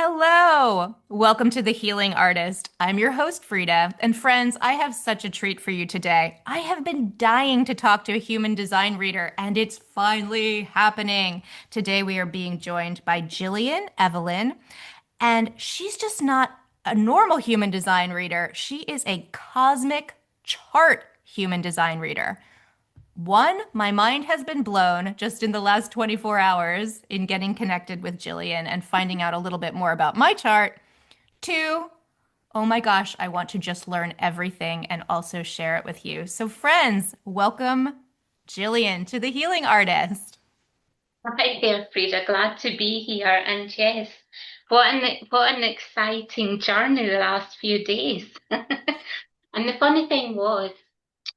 Hello! Welcome to The Healing Artist. I'm your host, Frida. And friends, I have such a treat for you today. I have been dying to talk to a human design reader, and it's finally happening. Today, we are being joined by Jillian Evelyn, and she's just not a normal human design reader. She is a cosmic chart human design reader. One, my mind has been blown just in the last 24 hours in getting connected with Jillian and finding out a little bit more about my chart. Two, oh my gosh, I want to just learn everything and also share it with you. So, friends, welcome Jillian to the Healing Artist. Hi there, Frida. Glad to be here. And yes, what an exciting journey the last few days. And the funny thing was,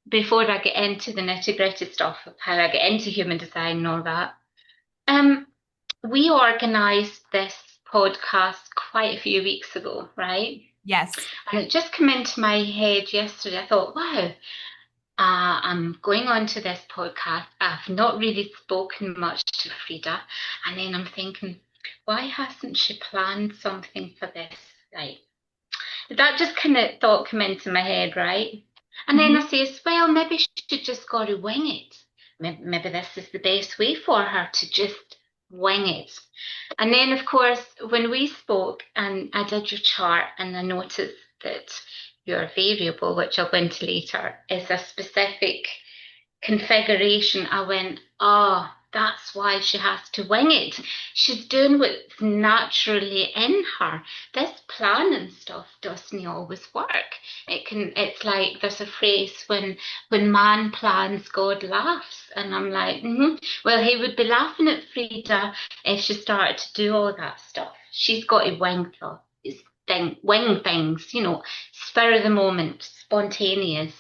before I get into the nitty-gritty stuff of how I get into human design and all that, um, we organised this podcast quite a few weeks ago, right? Yes. And it just came into my head yesterday. I thought, wow, I'm going on to this podcast. I've not really spoken much to Frida. And then I'm thinking, why hasn't she planned something for this? Right. That just kind of thought came into my head, right? And then Mhm. I says, well, maybe she just got to wing it. Maybe this is the best way for her to just wing it. And then, of course, when we spoke and I did your chart and I noticed that your variable, which I'll go into later, is a specific configuration, I went, oh, that's why she has to wing it. She's doing what's naturally in her. This planning stuff doesn't always work. It's like there's a phrase when man plans, God laughs. And I'm like, well, he would be laughing at Frida if she started to do all that stuff. She's got to wing things, spur of the moment, spontaneous.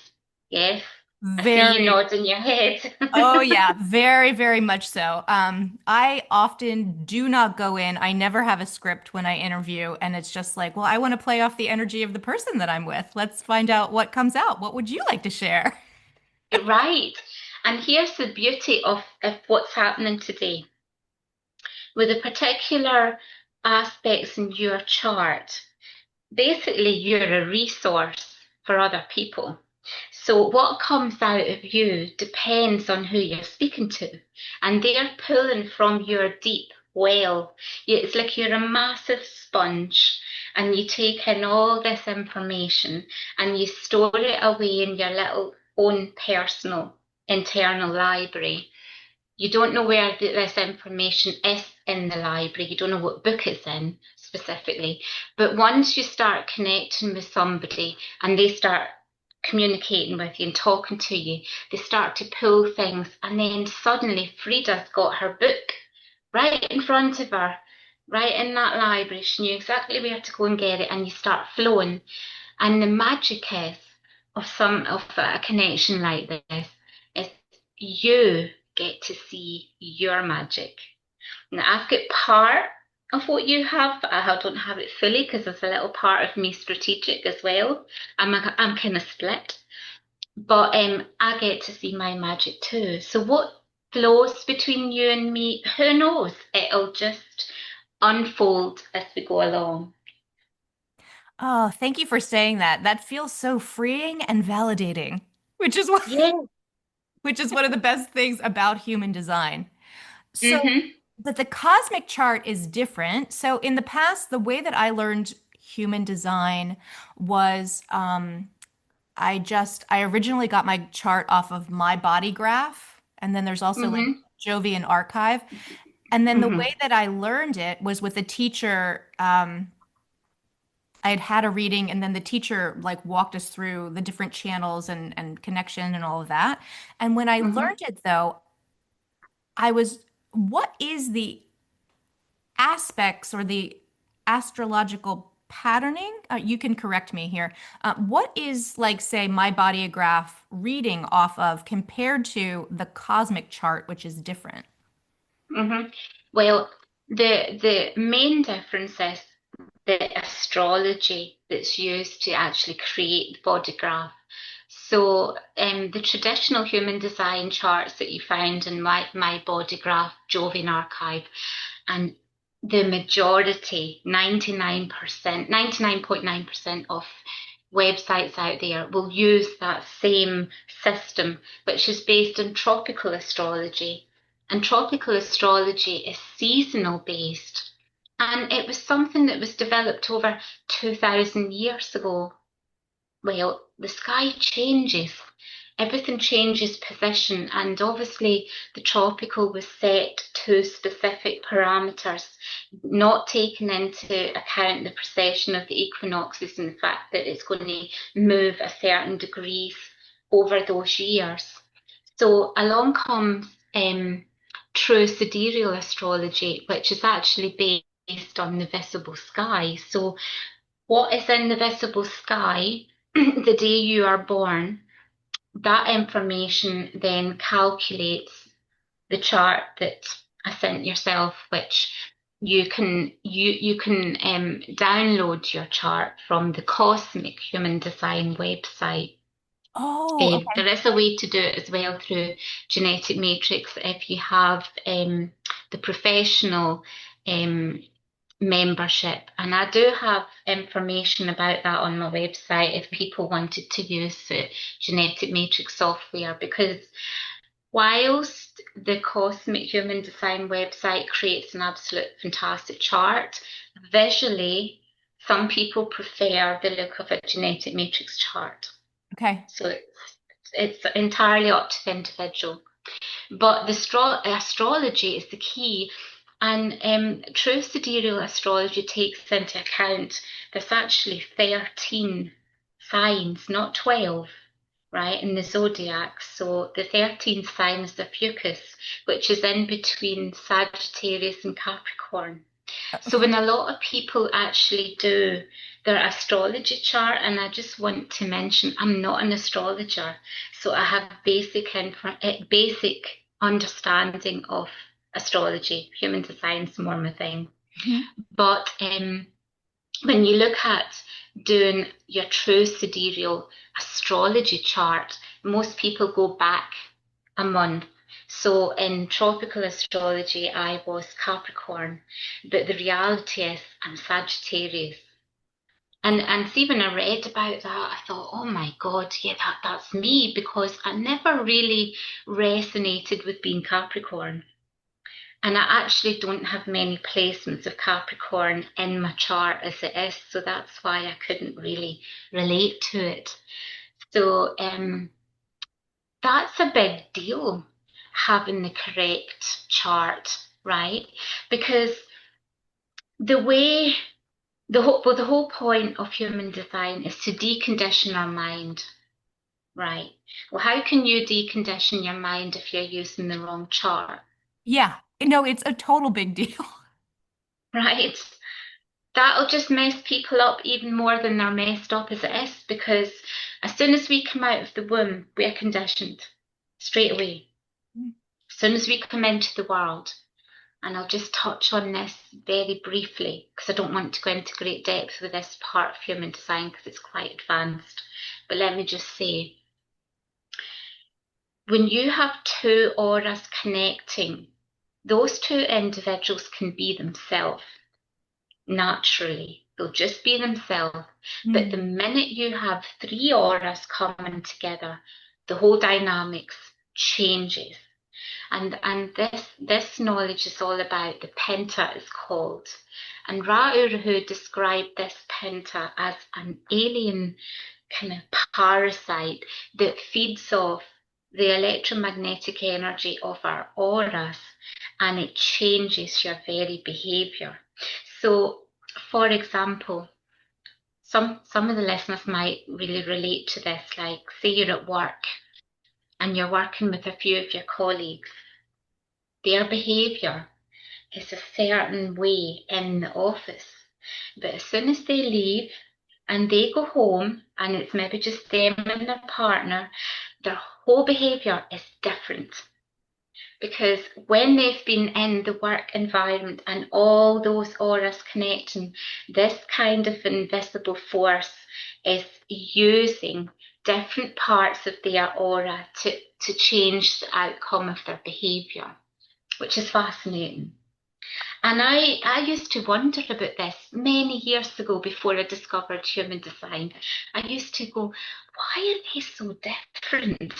Yes. I see you Very. nodding your head. Oh yeah, very, very much so. I often do not go in. I never have a script when I interview, and it's just like, well, I want to play off the energy of the person that I'm with. Let's find out what comes out. What would you like to share? Right. And here's the beauty of what's happening today. With the particular aspects in your chart, basically you're a resource for other people. So what comes out of you depends on who you're speaking to. And they're pulling from your deep well. It's like you're a massive sponge and you take in all this information and you store it away in your little own personal internal library. You don't know where this information is in the library. You don't know what book it's in specifically. But once you start connecting with somebody and they start communicating with you and talking to you, they start to pull things. And then suddenly Frida's got her book right in front of her, right in that library. She knew exactly where to go and get it. And you start flowing. And the magic is of a connection like this is you get to see your magic. Now I've got part of what you have. I don't have it fully because there's a little part of me strategic as well. I'm kind of split, but I get to see my magic too. So what flows between you and me, who knows? It'll just unfold as we go along. Oh, thank you for saying that. That feels so freeing and validating, which is what, Yeah. which is one of the best things about human design. So, Mm-hmm. but the cosmic chart is different. So, in the past, the way that I learned human design was I originally got my chart off of my body graph, and then there's also like Mm-hmm. Jovian archive. And then the Mm-hmm. way that I learned it was with a teacher. I had had a reading, and then the teacher like walked us through the different channels and connection and all of that. And when I Mm-hmm. learned it, though, I was, what is the aspects or the astrological patterning? You can correct me here. What is like, say, my bodygraph reading off of compared to the cosmic chart, which is different? Mm-hmm. Well, the main difference is the astrology that's used to actually create the body graph. So, the traditional human design charts that you find in my body graph, Jovian archive, and the majority, 99%, 99.9% of websites out there will use that same system, which is based on tropical astrology. And tropical astrology is seasonal based. And it was something that was developed over 2,000 years ago. Well, the sky changes. Everything changes position, and obviously the tropical was set to specific parameters, not taking into account the precession of the equinoxes and the fact that it's going to move a certain degrees over those years. So along comes true sidereal astrology, which is actually based on the visible sky. So what is in the visible sky the day you are born, that information then calculates the chart that I sent yourself, which you can download your chart from the Cosmic Human Design website. Oh, okay. There is a way to do it as well through genetic matrix if you have the professional um, membership. And I do have information about that on my website if people wanted to use the genetic matrix software, because whilst the Cosmic Human Design website creates an absolute fantastic chart, visually, some people prefer the look of a genetic matrix chart. Okay. So it's entirely up to the individual. But the astrology is the key. And true sidereal astrology takes into account there's actually 13 signs, not 12, right, in the zodiac. So the 13th sign is the Fucus, which is in between Sagittarius and Capricorn. So Okay. when a lot of people actually do their astrology chart, and I just want to mention, I'm not an astrologer, so I have basic understanding of astrology. Human design's more my thing. Mhm. But when you look at doing your true sidereal astrology chart, most people go back a month. So in tropical astrology, I was Capricorn, but the reality is I'm Sagittarius. And see, when I read about that, I thought, oh my God, yeah, that's me, because I never really resonated with being Capricorn. And I actually don't have many placements of Capricorn in my chart as it is, so that's why I couldn't really relate to it. So that's a big deal, having the correct chart, right? Because the way the whole point of human design is to decondition our mind, right? Well, how can you decondition your mind if you're using the wrong chart, Yeah. No, it's a total big deal. right? That'll just mess people up even more than they're messed up as it is, because as soon as we come out of the womb, we're conditioned straight away. As soon as we come into the world, and I'll just touch on this very briefly because I don't want to go into great depth with this part of human design because it's quite advanced. But let me just say, when you have two auras connecting, those two individuals can be themselves naturally. They'll just be themselves. But the Mm. minute you have three auras coming together, the whole dynamics changes. And this knowledge is all about the penta, is called. And Ra Uru described this penta as an alien kind of parasite that feeds off the electromagnetic energy of our auras, and it changes your very behavior. So, for example, some of the listeners might really relate to this, like say you're at work and you're working with a few of your colleagues. Their behavior is a certain way in the office, but as soon as they leave and they go home and it's maybe just them and their partner, their whole behavior is different. Because when they've been in the work environment and all those auras connecting, this kind of invisible force is using different parts of their aura to change the outcome of their behavior, which is fascinating. And I used to wonder about this many years ago before I discovered human design. I used to go, why are they so different?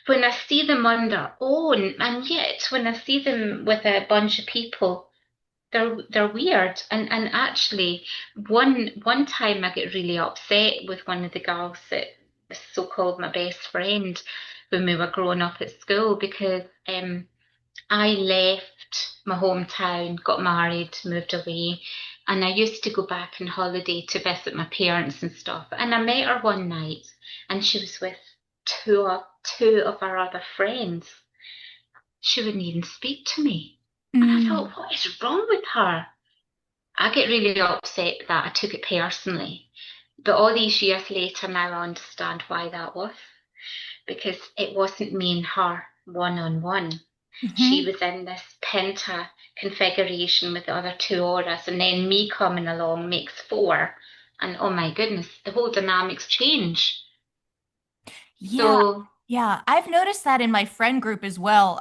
When I see them on their own, and yet when I see them with a bunch of people, they're weird. And actually, one time I get really upset with one of the girls that was so-called my best friend when we were growing up at school because I left my hometown, got married, moved away, and I used to go back on holiday to visit my parents and stuff. And I met her one night, and she was with two of our other friends. She wouldn't even speak to me. And I thought, Mm. what is wrong with her? I get really upset with that. I took it personally. But all these years later, now I understand why that was. Because it wasn't me and her one on one. She Hmm. was in this penta configuration with the other two auras, and then me coming along makes four. And oh my goodness, the whole dynamics change. Yeah. So, Yeah, I've noticed that in my friend group as well.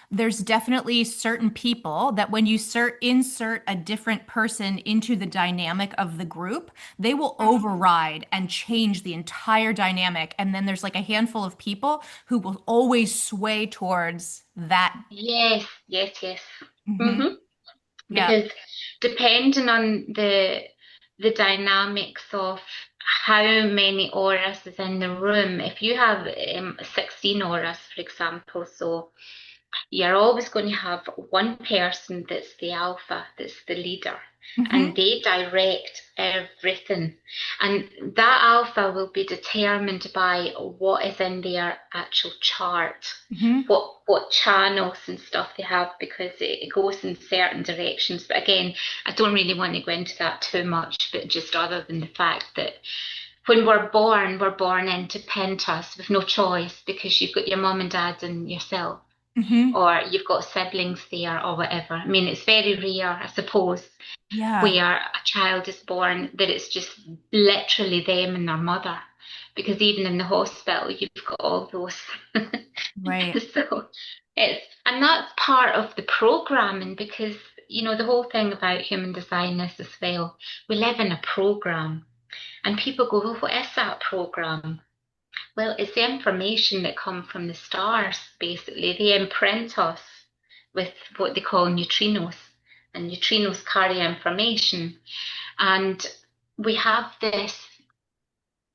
There's definitely certain people that when you insert a different person into the dynamic of the group, they will mhm. override and change the entire dynamic. And then there's like a handful of people who will always sway towards that. Yes, yes, yes. Hmm. hmm Yeah. Because depending on the dynamics of how many auras is in the room, if you have 16 auras, for example, so you're always going to have one person that's the alpha, that's the leader, and Hmm. they direct everything. And that alpha will be determined by what is in their actual chart, Hmm. what channels and stuff they have, because it goes in certain directions. But again, I don't really want to go into that too much, but just other than the fact that when we're born into pentas with no choice because you've got your mum and dad and yourself Hmm. or you've got siblings there or whatever. I mean, it's very rare, I suppose, Yeah. where a child is born that it's just literally them and their mother. Because even in the hospital, you've got all those. Right. So and that's part of the programming because, the whole thing about human design is as well, we live in a program. And people go, well, what is that program? Well, it's the information that come from the stars, basically. They imprint us with what they call neutrinos, and neutrinos carry information. And we have this,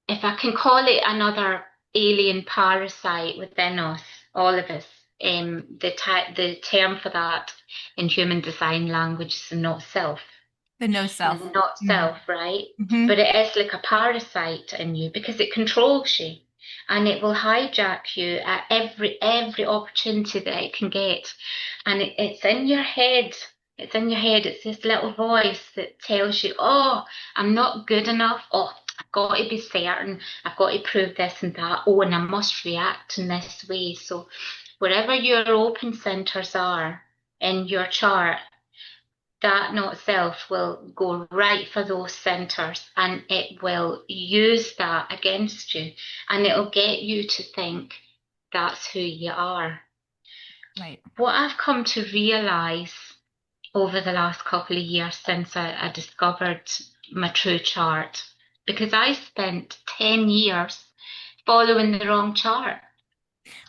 if I can call it another alien parasite within us, all of us. The term for that in human design language is the not self. The no And self. the not Mm. self, right? Hmm. But it is like a parasite in you because it controls you and it will hijack you at every opportunity that it can get. And it's in your head. It's in your head. It's this little voice that tells you, oh, I'm not good enough. Oh, I've got to be certain. I've got to prove this and that. Oh, and I must react in this way. So wherever your open centers are in your chart, that not self will go right for those centers and it will use that against you and it'll get you to think that's who you are. Right. What I've come to realize over the last couple of years since I discovered my true chart, because I spent 10 years following the wrong chart.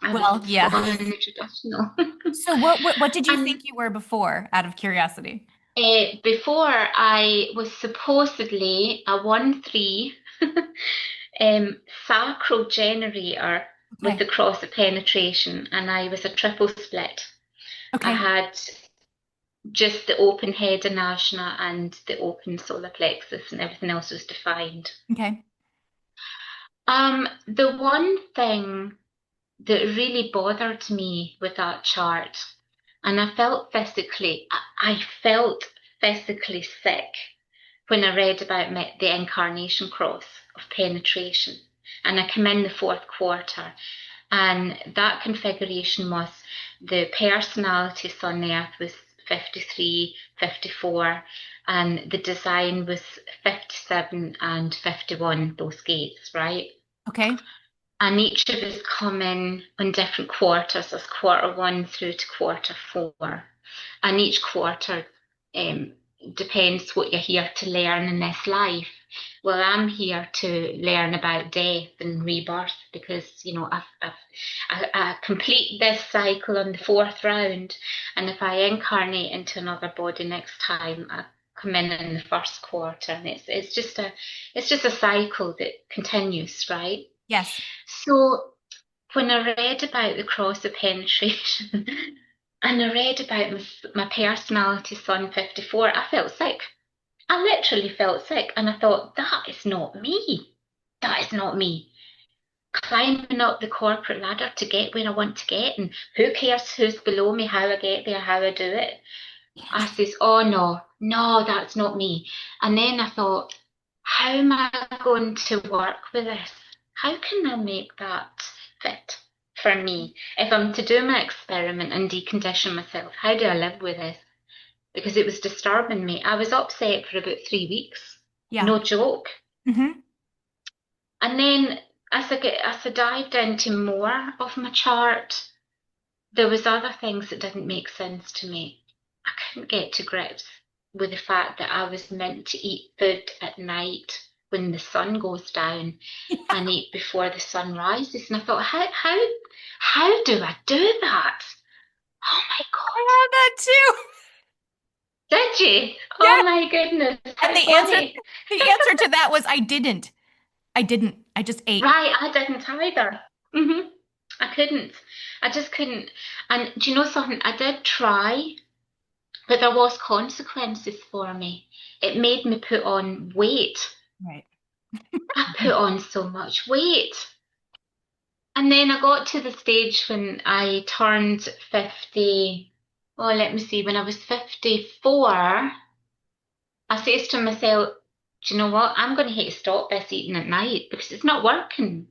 I was Well, yeah. following the traditional. So what did you And think you were before, out of curiosity? before I was supposedly a 1-3 sacral generator with the Okay. cross of penetration, and I was a triple split. I Okay. had just the open head and ajna and the open solar plexus, and everything else was defined. Okay. The one thing that really bothered me with that chart, and I felt physically sick when I read about the incarnation cross of penetration. And I came in the fourth quarter, and that configuration was the personality on the earth was 53, 54, and the design was 57 and 51, those gates, right? Okay. and each of us come in on different quarters. There's quarter one through to quarter four, and each quarter um, depends what you're here to learn in this life. Well, I'm here to learn about death and rebirth because, I complete this cycle on the fourth round, and if I incarnate into another body next time, I come in the first quarter, and it's just a cycle that continues, right? Yes. So when I read about the cross of penetration and I read about my personality son 54, I felt sick. I literally felt sick. And I thought, that is not me. That is not me. Climbing up the corporate ladder to get where I want to get, and who cares who's below me, how I get there, how I do it. I says, oh no, no, that's not me. And then I thought, how am I going to work with this? How can I make that fit for me? If I'm to do my experiment and decondition myself, how do I live with this? Because it was disturbing me. I was upset for about 3 weeks. Yeah. No joke. Hmm. And then as I dived into more of my chart, there was other things that didn't make sense to me. I couldn't get to grips with the fact that I was meant to eat food at night when the sun goes down and eat before the sun rises. And I thought, how do I do that? Oh my God. I have that too. Did you? Yeah. Oh my goodness, And how funny. the answer to that was I didn't. I didn't. I just ate. Right, I didn't either. hmm I couldn't. I just couldn't. And do you know something? I did try, but there was consequences for me. It made me put on weight. Right. I put on so much weight. And then I got to the stage when I turned 50. Oh, let me see, when I was 54, I says to myself, do you know what? I'm going to hate to stop this eating at night because it's not working.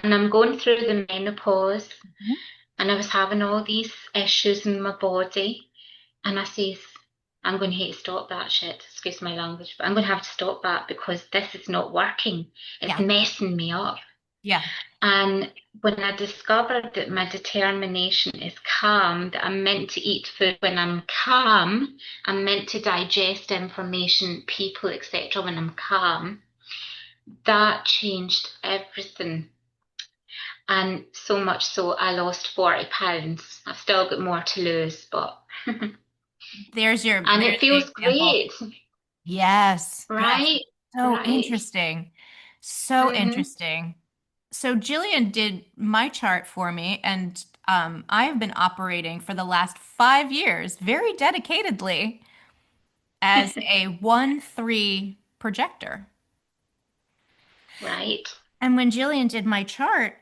And I'm going through the menopause Mhm. and I was having all these issues in my body. And I says, I'm going to hate to stop that shit. Excuse my language, but I'm going to have to stop that because this is not working. It's Yeah. messing me up. Yeah. And when I discovered that my determination is calm, that I'm meant to eat food when I'm calm, I'm meant to digest information, people, etc., when I'm calm, that changed everything. And so much so, I lost 40 pounds. I've still got more to lose, but, and it There's the feels example. great, Yes. Yes. right? So Right. interesting. So Mm-hmm. interesting. So Jillian did my chart for me, and I have been operating for the last 5 years very dedicatedly as a 1-3 projector. Right. And when Jillian did my chart,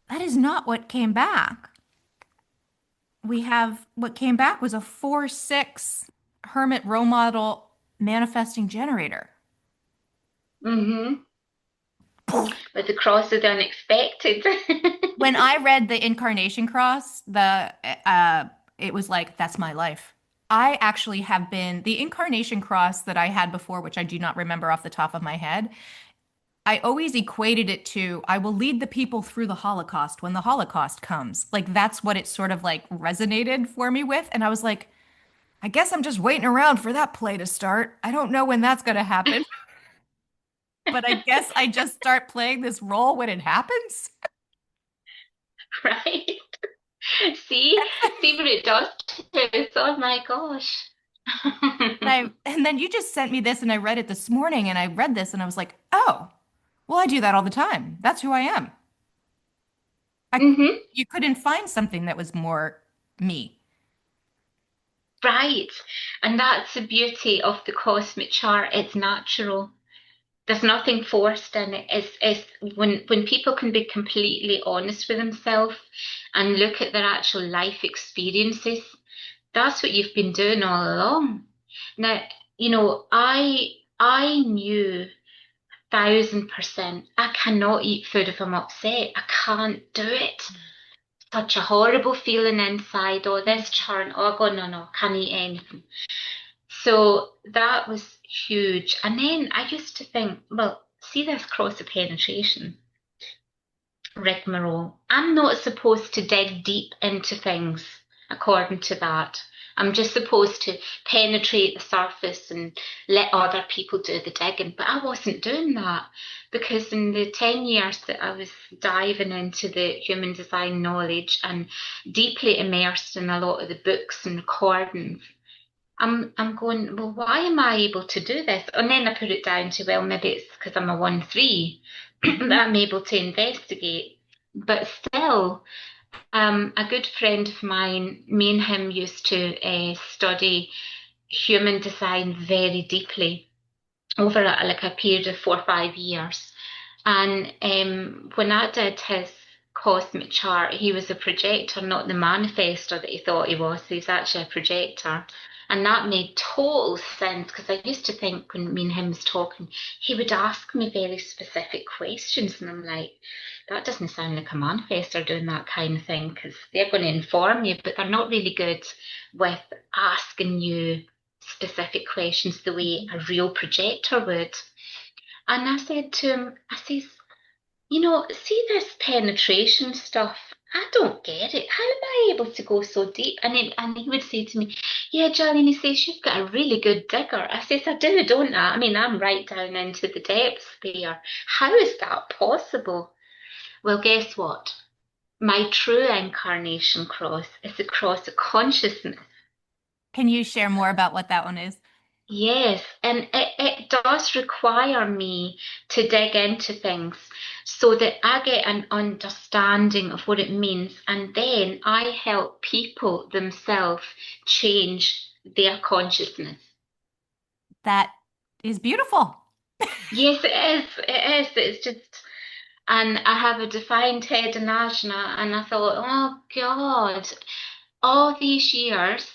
that is not what came back. We have what came back was a 4-6 Hermit role model manifesting generator. Mm-hmm. With the cross of the unexpected. When I read the incarnation cross, it was like that's my life. I actually have been the incarnation cross that I had before, which I do not remember off the top of my head. I always equated it to I will lead the people through the Holocaust when the Holocaust comes. Like that's what it sort of like resonated for me with. And I was like, I guess I'm just waiting around for that play to start. I don't know when that's going to happen, but I guess I just start playing this role when it happens. Right? See? See what it does to us. Oh my gosh. And then you just sent me this and I read it this morning and I read this and I was like, "Oh, well I do that all the time. That's who I am." I hmm You couldn't find something that was more me. Right. And that's the beauty of the cosmic chart. It's natural. There's nothing forced in it. It's when people can be completely honest with themselves and look at their actual life experiences, that's what you've been doing all along. Now, I knew 1,000%. I cannot eat food if I'm upset. I can't do it. Such a horrible feeling inside. Oh, this churn. Oh God, no, no, can't eat anything. So that was huge. And then I used to think, well, see this cross of penetration. rigmarole. I'm not supposed to dig deep into things according to that. I'm just supposed to penetrate the surface and let other people do the digging. But I wasn't doing that because in the 10 years that I was diving into the human design knowledge and deeply immersed in a lot of the books and recordings, I'm going, well, why am I able to do this? And then I put it down to, well, maybe it's because I'm a 1-3 that I'm able to investigate. But still, a good friend of mine, me and him used to study human design very deeply over like a period of 4 or 5 years. And when I did his cosmic chart, he was a projector, not the manifestor that he thought he was. He was actually a projector. And that made total sense because I used to think when me and him was talking, he would ask me very specific questions. And I'm like, that doesn't sound like a manifestor doing that kind of thing because they're going to inform you, but they're not really good with asking you specific questions the way a real projector would. And I said to him, I says, see this penetration stuff. I don't get it. How am I able to go so deep? And he would say to me, yeah, Jillian, he says, you've got a really good digger. I says, I do, don't I? I mean, I'm right down into the depths there. How is that possible? Well, guess what? My true incarnation cross is the cross of consciousness. Can you share more about what that one is? Yes, and it does require me to dig into things so that I get an understanding of what it means, and then I help people themselves change their consciousness. That is beautiful. Yes, it is. It is. It's just, and I have a defined head and ajna, and I thought, oh God, all these years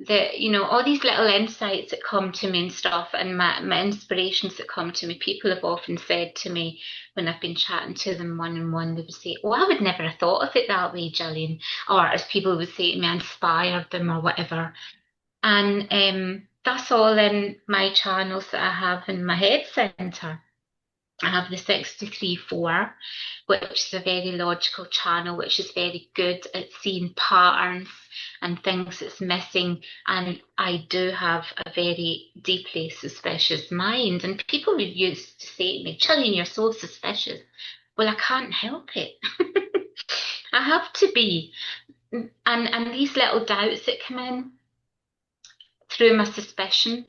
that all these little insights that come to me and stuff and my inspirations that come to me, people have often said to me when I've been chatting to them one on one, they would say, oh, I would never have thought of it that way, Jillian, or as people would say to me, I inspired them or whatever. And that's all in my channels that I have in my head center. I have the 63-4, which is a very logical channel, which is very good at seeing patterns and things that's missing. And I do have a very deeply suspicious mind. And people would used to say to me, Gillian, you're so suspicious. Well, I can't help it. I have to be. And these little doubts that come in through my suspicion,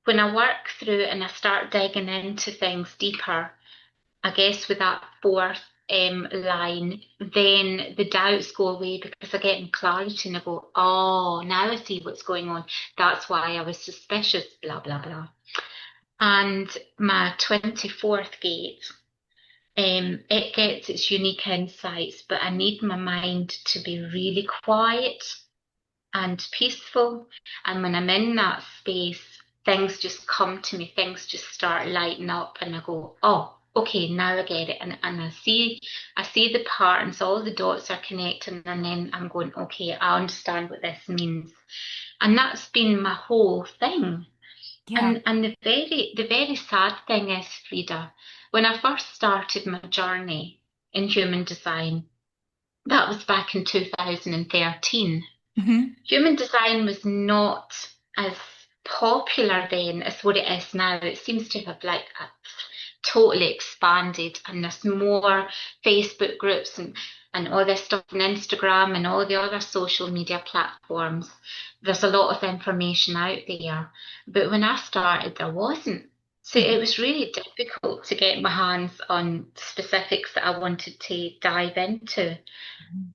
when I work through and I start digging into things deeper, I guess with that fourth line, then the doubts go away because I get in clarity and I go, oh, now I see what's going on. That's why I was suspicious, blah, blah, blah. And my 24th gate, it gets its unique insights, but I need my mind to be really quiet and peaceful. And when I'm in that space, things just come to me, things just start lighting up, and I go, oh, okay, now I get it. And I see the patterns, all the dots are connecting, and then I'm going, okay, I understand what this means. And that's been my whole thing. Yeah. And the very sad thing is, Frida, when I first started my journey in human design, that was back in 2013. Hmm. Human design was not as popular then as what it is now. It seems to have like totally expanded, and there's more Facebook groups and all this stuff on Instagram and all the other social media platforms. There's a lot of information out there. But when I started, there wasn't. So it was really difficult to get my hands on specifics that I wanted to dive into.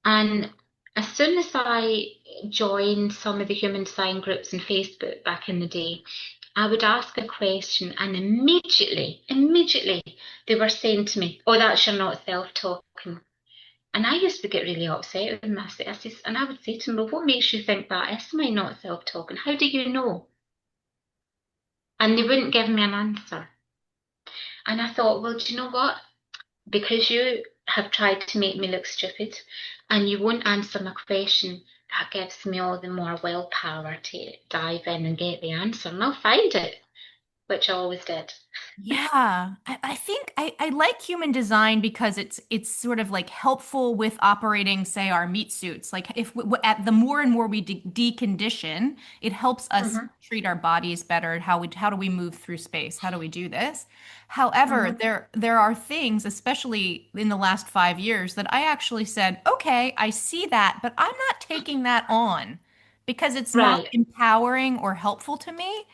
And as soon as I joined some of the human design groups on Facebook back in the day, I would ask a question and immediately they were saying to me, oh, that's you're not self-talking. And I used to get really upset with them. And I would say to them, well, what makes you think that is my not self-talking? How do you know? And they wouldn't give me an answer. And I thought, well, do you know what? Because you have tried to make me look stupid and you won't answer my question, that gives me all the more willpower to dive in and get the answer. And I'll find it, which I always did. Yeah, I think I like human design because it's sort of like helpful with operating, say, our meat suits. Like if at the more and more we decondition, it helps us Hmm. treat our bodies better. How do we move through space? How do we do this? However, Hmm. there are things, especially in the last 5 years, that I actually said, okay, I see that, but I'm not taking that on because it's not Right. empowering or helpful to me.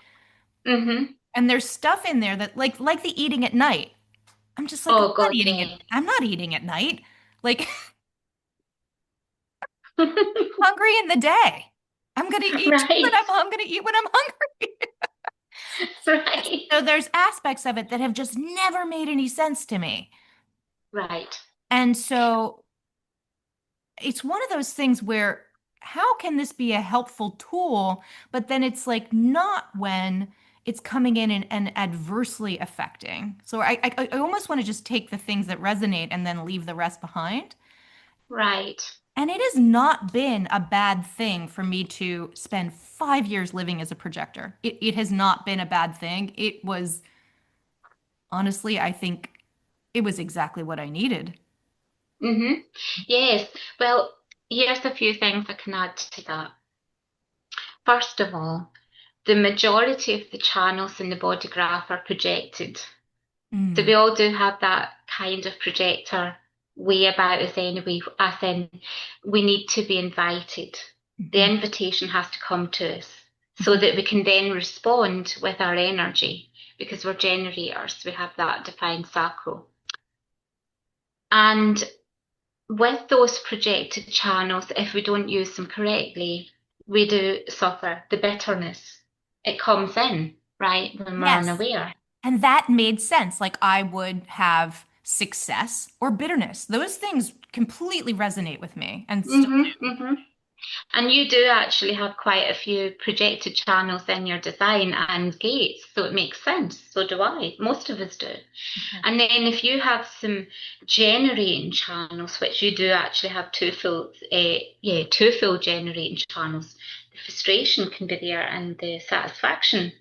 Hmm. And there's stuff in there that like the eating at night. I'm just like, Oh God, yeah. I'm not eating at night. Like hungry in the day. I'm gonna eat when Right. I'm gonna eat when I'm hungry. Right. So there's aspects of it that have just never made any sense to me. Right. And so it's one of those things where how can this be a helpful tool? But then it's like not when it's coming in and adversely affecting. So I almost want to just take the things that resonate and then leave the rest behind. Right. And it has not been a bad thing for me to spend 5 years living as a projector. It has not been a bad thing. It was, honestly, I think it was exactly what I needed. Hmm. Yes. Well, here's a few things I can add to that. First of all, the majority of the channels in the body graph are projected. So we Mm. all do have that kind of projector way about us anyway, as in we need to be invited. The Mhm. invitation has to come to us so Mhm. that we can then respond with our energy because we're generators. We have that defined sacral. And with those projected channels, if we don't use them correctly, we do suffer the bitterness. It comes in, right, when we're Yes. unaware. And that made sense. Like I would have success or bitterness. Those things completely resonate with me and still Hmm. And you do actually have quite a few projected channels in your design and gates, so it makes sense. So do I. Most of us do. do. And then if you have some generating channels, which you do actually have two full generating channels, the frustration can be there and the satisfaction.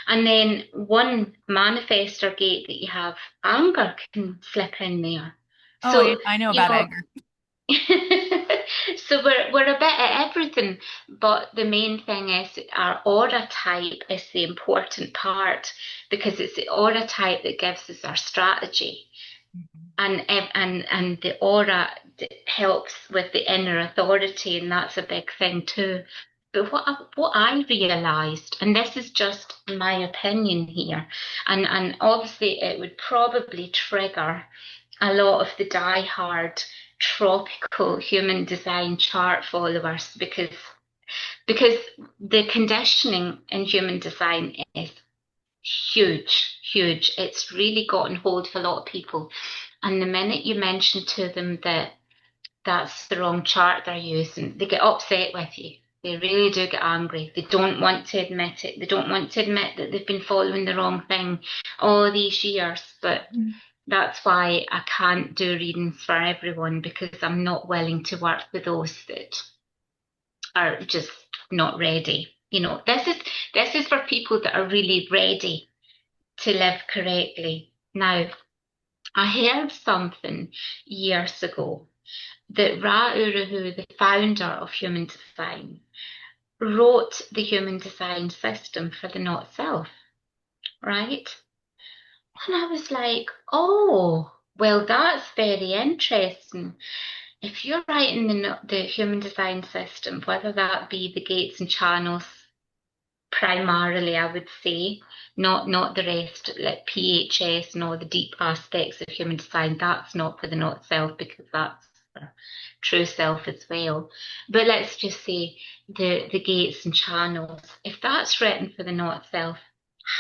And then one manifestor gate that you have, anger can slip in there. Oh, So, I know you about know, anger. so we're a bit at everything, but the main thing is our aura type is the important part because it's the aura type that gives us our strategy, and the aura helps with the inner authority, and that's a big thing too. But what I realised, and this is just my opinion here, and obviously it would probably trigger a lot of the die-hard tropical human design chart followers because the conditioning in human design is huge, huge. It's really gotten hold of a lot of people. And the minute you mention to them that that's the wrong chart they're using, they get upset with you. They really do get angry. They don't want to admit it. They don't want to admit that they've been following the wrong thing all these years. But Mhm. that's why I can't do readings for everyone because I'm not willing to work with those that are just not ready. This is for people that are really ready to live correctly. Now, I heard something years ago that Ra Uru, the founder of Human Design, wrote the Human Design system for the Not Self, right? And I was like, oh, well, that's very interesting. If you're writing the Human Design system, whether that be the gates and channels primarily, I would say, not the rest, like PHS and all the deep aspects of human design. That's not for the not self because that's for true self as well. But let's just say the gates and channels. If that's written for the not self,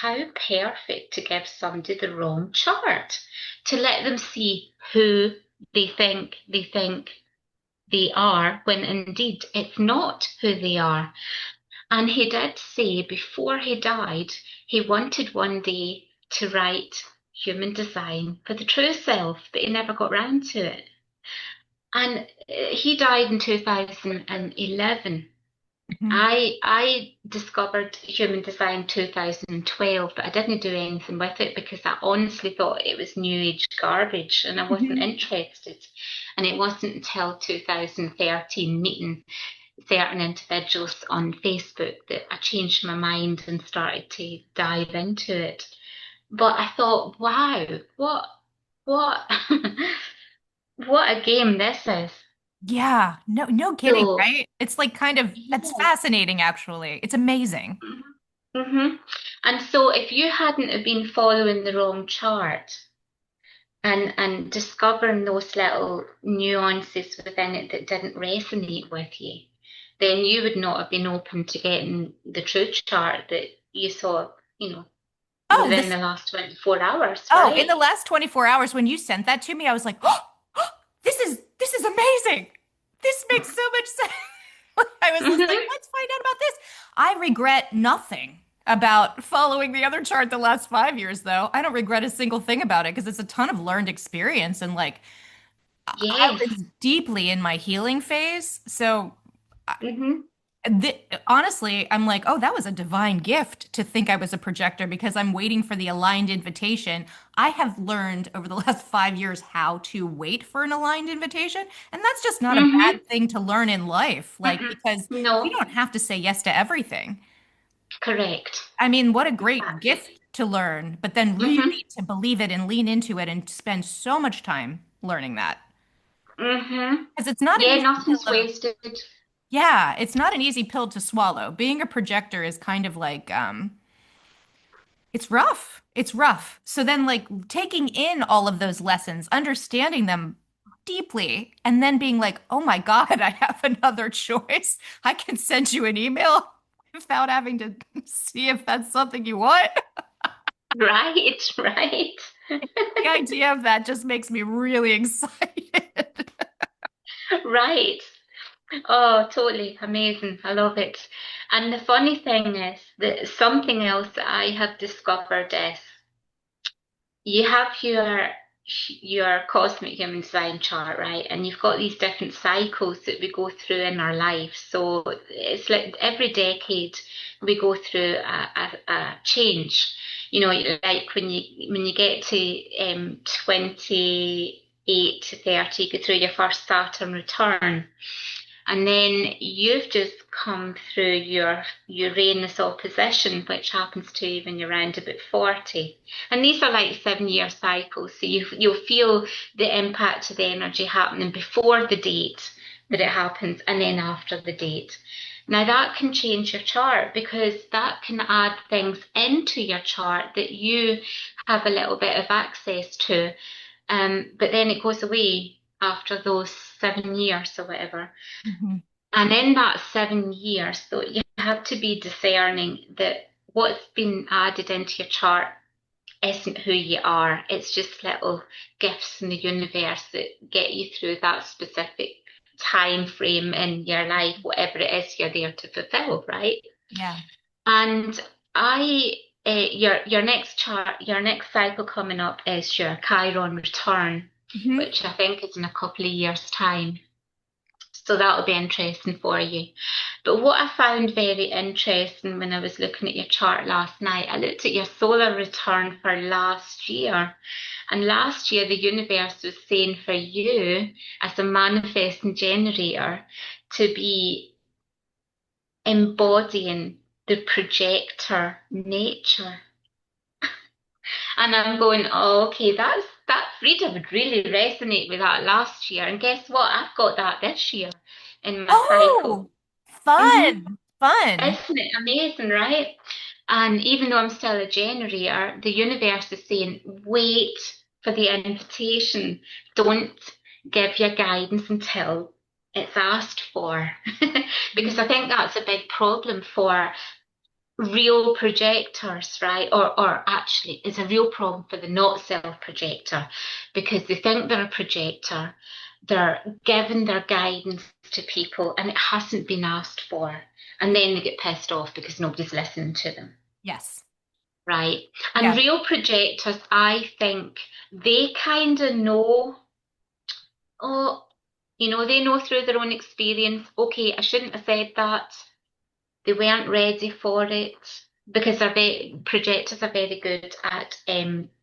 how perfect to give somebody the wrong chart to let them see who they think they are when indeed it's not who they are. And he did say before he died, he wanted one day to write human design for the true self, but he never got round to it. And he died in 2011. Mhm. I discovered human design 2012, but I didn't do anything with it because I honestly thought it was new age garbage and I wasn't Mhm. interested. And it wasn't until 2013 meeting certain individuals on Facebook that I changed my mind and started to dive into it. But I thought, wow, what, what a game this is. Yeah, no kidding, So, right? It's like kind of that's yeah. fascinating actually. It's amazing. Mm-hmm. And so if you hadn't have been following the wrong chart and discovering those little nuances within it that didn't resonate with you, then you would not have been open to getting the true chart that you saw, you know, Oh, within this the last 24 hours, Oh, in right? the last 24 hours when you sent that to me, I was like, "Oh, this is amazing. This makes so much sense." I was just like, Mm-hmm. "Let's find out about this." I regret nothing about following the other chart the last 5 years, though. I don't regret a single thing about it because it's a ton of learned experience and like I Yes. was deeply in my healing phase. So Mm-hmm. th honestly, I'm like, oh, that was a divine gift to think I was a projector because I'm waiting for the aligned invitation. I have learned over the last 5 years how to wait for an aligned invitation. And that's just not a Mm-hmm. bad thing to learn in life. Like, Mm-mm. because we No, don't have to say yes to everything. correct. I mean, what a great Exactly. gift to learn, but then Mm-hmm. really to believe it and lean into it and spend so much time learning that. Mm-hmm. Because it's not an Yeah, easy pill nothing's to, wasted. yeah, it's not an easy pill to swallow. Being a projector is kind of like, it's rough. It's rough. So then, like, taking in all of those lessons, understanding them deeply, and then being like, oh my God, I have another choice. I can send you an email without having to see if that's something you want. Right, right. The idea of that just makes me really excited. Right. Oh, totally amazing. I love it. And the funny thing is that something else that I have discovered is you have your cosmic human design chart, right? And you've got these different cycles that we go through in our life. So it's like every decade we go through a change. You know, like when you get to 28 to 30, you go through your first Saturn return. And then you've just come through your Uranus opposition, which happens to you when you're around about 40. And these are like 7 year cycles. So you'll feel the impact of the energy happening before the date that it happens and then after the date. Now that can change your chart because that can add things into your chart that you have a little bit of access to. But then it goes away after those 7 years or whatever. Mhm. And in that 7 years, so you have to be discerning that what's been added into your chart isn't who you are. It's just little gifts in the universe that get you through that specific time frame in your life, whatever it is you're there to fulfill, right? Yeah. And your next chart, your next cycle coming up is your Chiron return, Mhm. which I think is in a couple of years' time. So that'll be interesting for you. But what I found very interesting when I was looking at your chart last night, I looked at your solar return for last year. And last year, the universe was saying for you, as a manifesting generator, to be embodying the projector nature. And I'm going, oh, okay, that Frida would really resonate with that last year. And guess what? I've got that this year in my cycle. Oh, Hmm. fun. Fun. Isn't it amazing, right? And even though I'm still a generator, the universe is saying, wait for the invitation. Don't give your guidance until it's asked for. Because I think that's a big problem for real projectors, right? Or actually, it's a real problem for the not self projector because they think they're a projector, they're giving their guidance to people and it hasn't been asked for. And then they get pissed off because nobody's listening to them, Yes. right? And Yeah. real projectors, I think they kind of know, oh, they know through their own experience, okay, I shouldn't have said that. They weren't ready for it because projectors are very good at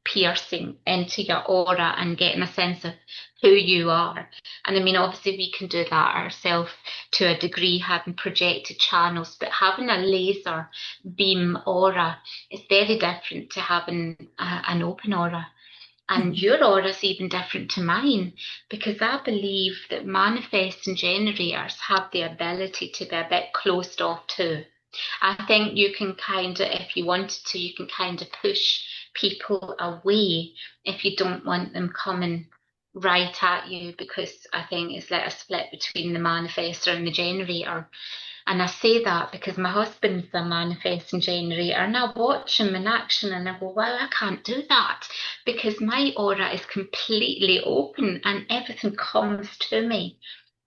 piercing into your aura and getting a sense of who you are. And I mean, obviously, we can do that ourselves to a degree, having projected channels, but having a laser beam aura is very different to having an open aura. And Mhm. your aura is even different to mine because I believe that manifesting generators have the ability to be a bit closed off too. I think you can kind of, if you wanted to, you can kind of push people away if you don't want them coming right at you, because I think it's like a split between the manifestor and the generator. And I say that because my husband's a manifesting generator, and I watch him in action and I go, wow, I can't do that because my aura is completely open and everything comes to me.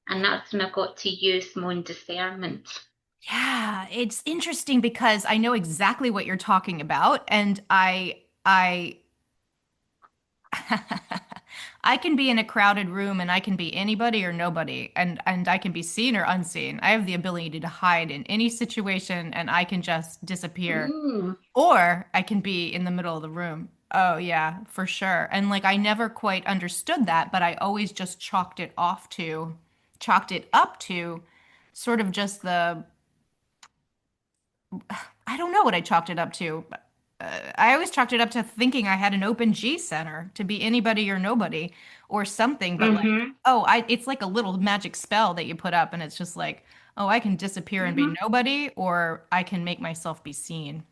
And that's when I've got to use my own discernment. Yeah, it's interesting because I know exactly what you're talking about, and I I can be in a crowded room and I can be anybody or nobody, and I can be seen or unseen. I have the ability to hide in any situation and I can just disappear. Mm, Or I can be in the middle of the room. Oh yeah, for sure. And like I never quite understood that, but I always just chalked it up to sort of just the I don't know what I chalked it up to. I always chalked it up to thinking I had an open G center to be anybody or nobody or something, but like, mm-hmm, it's like a little magic spell that you put up and it's just like, oh, I can disappear and be mm-hmm, nobody or I can make myself be seen.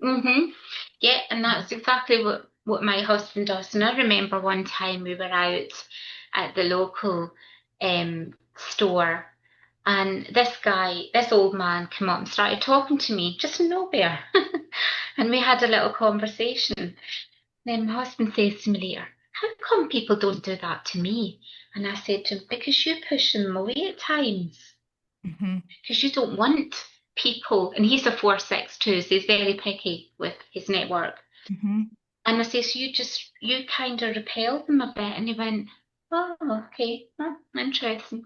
mm-hmm. Yeah, and that's exactly what my husband does. And I remember one time we were out at the local store, and this old man came up and started talking to me, just nowhere. And we had a little conversation. Then my husband says to me later, how come people don't do that to me? And I said to him, because you push them away at times. Hmm. Because you don't want people, and he's a 4-6 too, so he's very picky with his network. Hmm. And I say, so you kind of repel them a bit. And he went, oh, okay, oh, interesting.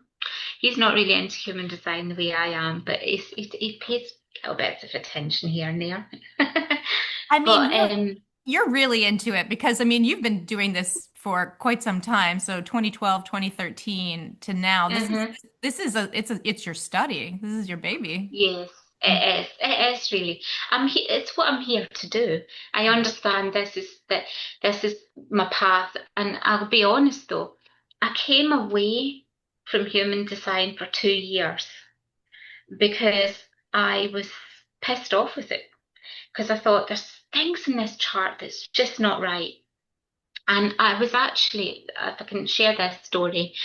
He's not really into human design the way I am, but he pays little bits of attention here and there. I mean, But you're really into it because I mean, you've been doing this for quite some time. So 2012, 2013 to now. mhm. This is it's your study. This is your baby. Yes, it is. It is really. It's what I'm here to do. I understand this is my path, and I'll be honest though, I came away from human design for 2 years because I was pissed off with it because I thought there's things in this chart that's just not right. And I was actually, if I can share this story,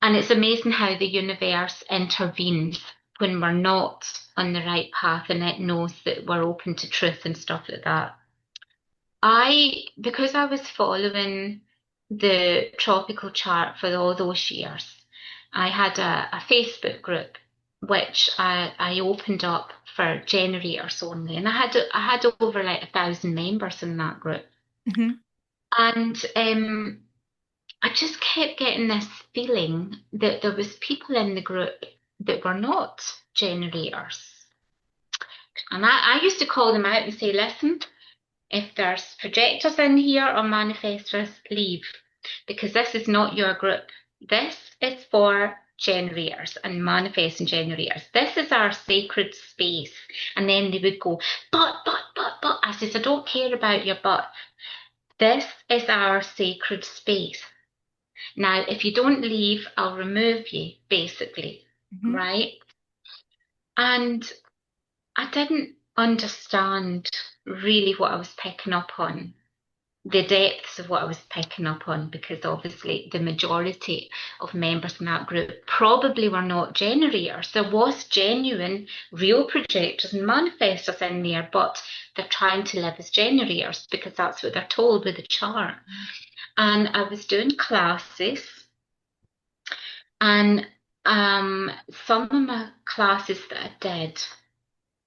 and it's amazing how the universe intervenes when we're not on the right path and it knows that we're open to truth and stuff like that. Because I was following the tropical chart for all those years, I had a Facebook group which I opened up for generators only, and I had over like 1,000 members in that group, Hmm. and I just kept getting this feeling that there was people in the group that were not generators. And I used to call them out and say, listen, if there's projectors in here or manifestors, leave. Because this is not your group. This is for generators and manifesting generators. This is our sacred space. And then they would go, but. I says, I don't care about your but. This is our sacred space. Now, if you don't leave, I'll remove you, basically, Hmm. right? And I didn't understand really what I was picking up on, the depths of what I was picking up on, because obviously the majority of members in that group probably were not generators. There was genuine, real projectors and manifestors in there, but they're trying to live as generators because that's what they're told with the chart. And I was doing classes. And some of my classes that I did,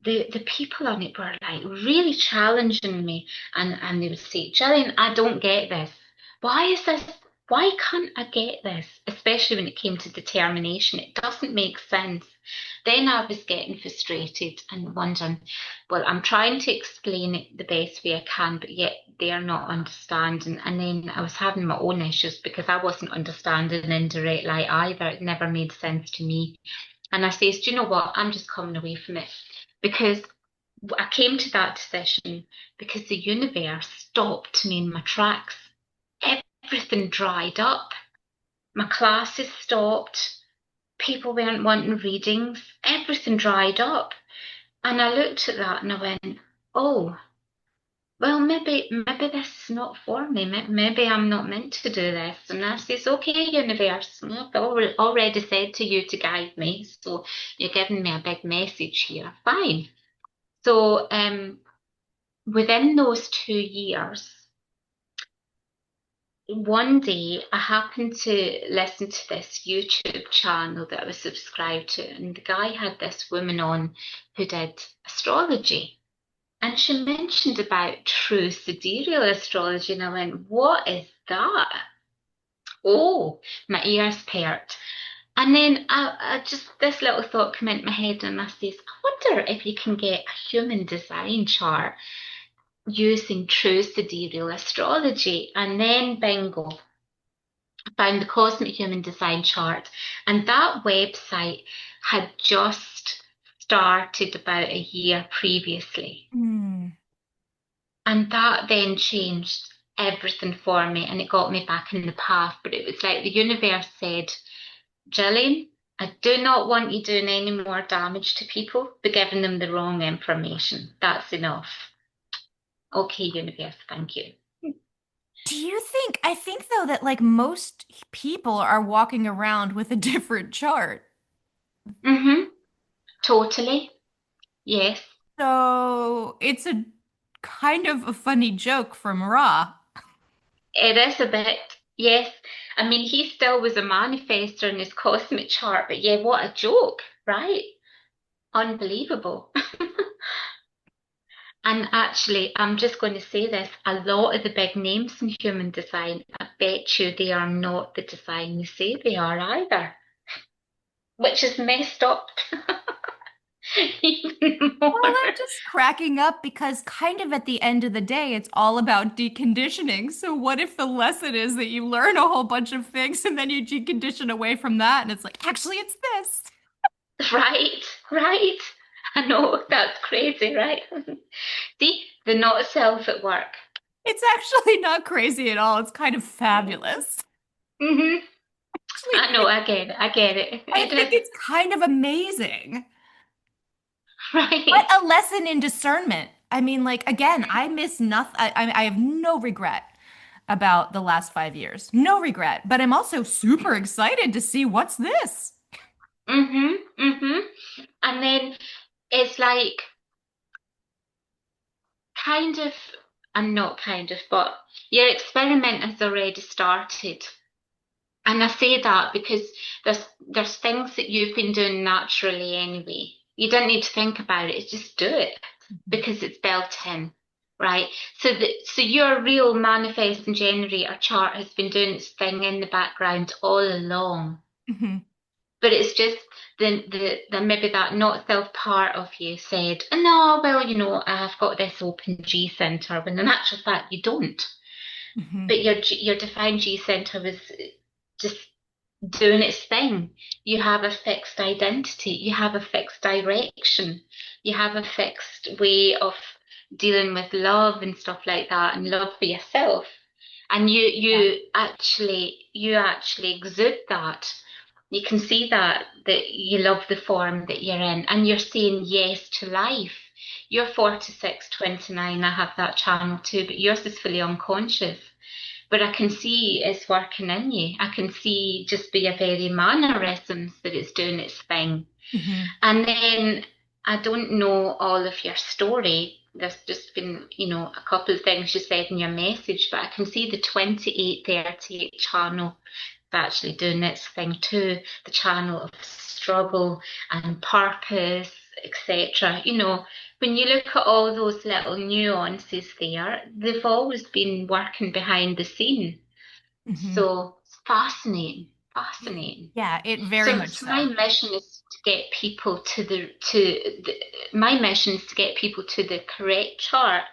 the people on it were like really challenging me, and they would say, Jillian, I don't get this. Why is this? why can't I get this? Especially when it came to determination. It doesn't make sense. Then I was getting frustrated and wondering, well, I'm trying to explain it the best way I can, but yet they're not understanding. And then I was having my own issues because I wasn't understanding indirect light either. It never made sense to me. And I says, do you know what? I'm just coming away from it because I came to that decision because the universe stopped me in my tracks. Everything dried up. My classes stopped. People weren't wanting readings. Everything dried up. And I looked at that and I went, oh, well, maybe this is not for me. Maybe I'm not meant to do this. And I says, okay, universe, I've already said to you to guide me. So you're giving me a big message here. Fine. So within those 2 years, one day I happened to listen to this YouTube channel that I was subscribed to, and the guy had this woman on who did astrology. And she mentioned about true sidereal astrology, and I went, what is that? Oh, my ears perked. And then I just, this little thought came into my head, and I says, I wonder if you can get a human design chart using true sidereal astrology. And then bingo, I found the Cosmic Human Design chart, and that website had just started about a year previously. Mm. And that then changed everything for me and it got me back in the path. But it was like the universe said, Jillian, I do not want you doing any more damage to people by giving them the wrong information. That's enough. Okay, universe, thank you. Do you think, I think though that like most people are walking around with a different chart. Mm-hmm. Totally. Yes. So it's a kind of a funny joke from Ra. It is a bit, yes. I mean, he still was a manifestor in his cosmic chart, but yeah, what a joke, right? Unbelievable. And actually, I'm just going to say this, a lot of the big names in human design, I bet you they are not the design they say they are either, which is messed up even Well, more. I'm just cracking up because kind of at the end of the day, it's all about deconditioning. So what if the lesson is that you learn a whole bunch of things and then you decondition away from that and it's like, actually, it's this. Right, right. I know, that's crazy, right? See, the not self at work. It's actually not crazy at all. It's kind of fabulous. Hmm. Actually, I know, I get it, I get it. I It think is, it's kind of amazing. What right. a lesson in discernment. I mean, like, again, I miss nothing. I have no regret about the last 5 years. No regret. But I'm also super excited to see what's this. Hmm. Hmm. And then it's like, kind of, and not kind of, but your experiment has already started. And I say that because there's things that you've been doing naturally anyway. You don't need to think about it, just do it because it's built in, right? So your real manifest and generator chart has been doing its thing in the background all along. Mhm. But it's just the maybe that not self part of you said, oh, no, well, I've got this open G center, when in actual fact you don't. Mhm. But your defined G center was just doing its thing. You have a fixed identity, you have a fixed direction, you have a fixed way of dealing with love and stuff like that, and love for yourself. And you Yeah. you actually exude that. You can see that you love the form that you're in, and you're saying yes to life. You're 46, 29. I have that channel too, but yours is fully unconscious. But I can see it's working in you. I can see just by your very mannerisms that it's doing its thing. Mhm. And then I don't know all of your story. There's just been, a couple of things you said in your message, but I can see the 2838 channel actually doing its thing too. The channel of struggle and purpose, etc. When you look at all those little nuances there, they've always been working behind the scene. Mhm. So fascinating, fascinating. Yeah, it very So, much so so. my mission is to get people my mission is to get people to the correct chart,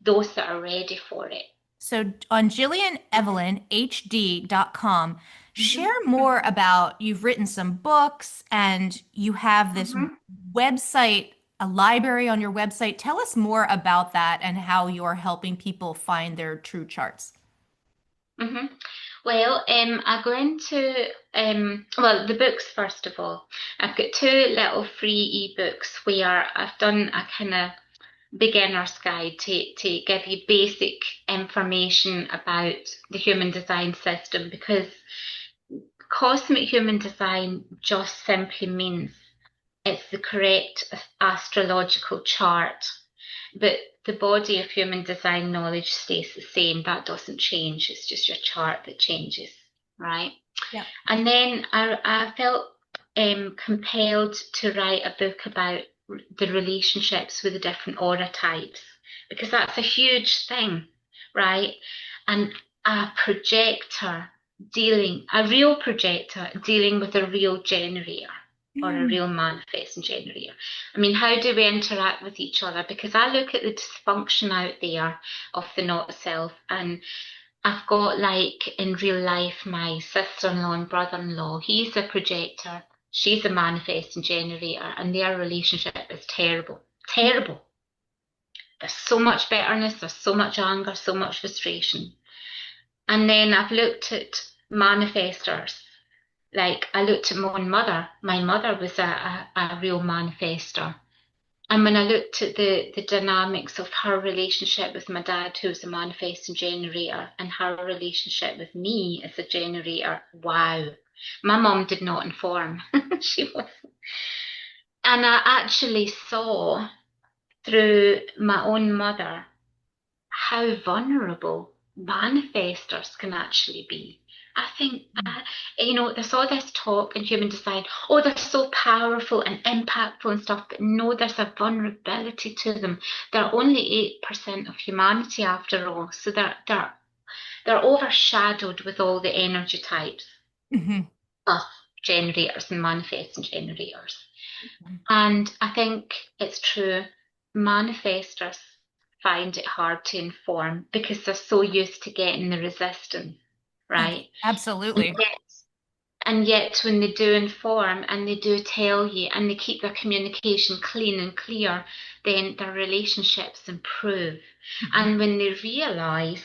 those that are ready for it. So on JillianEvelynHD.com, share more about you've written some books and you have this Mm-hmm. website, a library on your website. Tell us more about that and how you're helping people find their true charts. hmm Well, I go into well, the books first of all. I've got two little free ebooks where I've done a kind of beginner's guide to give you basic information about the human design system because cosmic human design just simply means it's the correct astrological chart, but the body of human design knowledge stays the same. That doesn't change. It's just your chart that changes, right? Yeah. And then I felt compelled to write a book about the relationships with the different aura types because that's a huge thing, right? And a real projector dealing with a real generator or a Mm. real manifesting generator. I mean, how do we interact with each other? Because I look at the dysfunction out there of the not self, and I've got like in real life my sister-in-law and brother-in-law. He's a projector, she's a manifesting generator, and their relationship is terrible. Terrible. There's so much bitterness, there's so much anger, so much frustration. And then I've looked at manifestors. Like I looked at my own mother. My mother was a real manifestor. And when I looked at the dynamics of her relationship with my dad, who's a manifesting generator, and her relationship with me as a generator, wow. My mom did not inform. She was. And I actually saw through my own mother how vulnerable manifestors can actually be. I think, there's all this talk in human design, oh, they're so powerful and impactful and stuff, but no, there's a vulnerability to them. They're only 8% of humanity after all, so they're overshadowed with all the energy types Mhm. of generators and manifesting generators. And I think it's true. Manifestors find it hard to inform because they're so used to getting the resistance, right? And Absolutely. yet, and yet, when they do inform and they do tell you and they keep their communication clean and clear, then their relationships improve. Mhm. And when they realize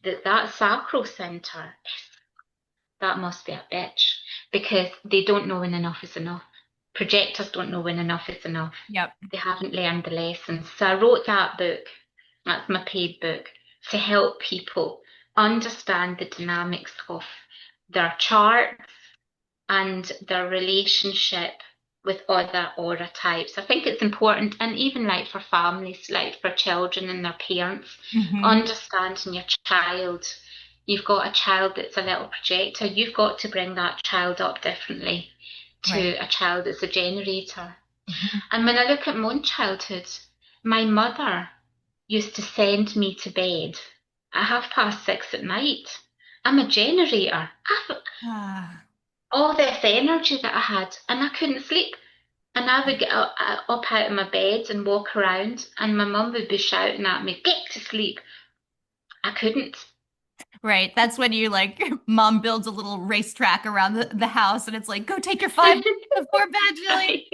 that that sacral center, that must be a bitch because they don't know when enough is enough. Projectors don't know when enough is enough. Yep. They haven't learned the lessons. So I wrote that book, that's my paid book, to help people understand the dynamics of their charts and their relationship with other aura types. I think it's important, and even like for families, like for children and their parents, Hmm. understanding your child. You've got a child that's a little projector, you've got to bring that child up differently Right. to a child that's a generator. Mhm. And when I look at my own childhood, my mother used to send me to bed at 6:30 at night. I'm a generator. I've Ah. all this energy that I had, and I couldn't sleep. And I would get up out of my bed and walk around, and my mum would be shouting at me, "Get to sleep." I couldn't. Right. That's when you like mom builds a little racetrack around the house and it's like, go take your 5 minutes before bed, Jillian.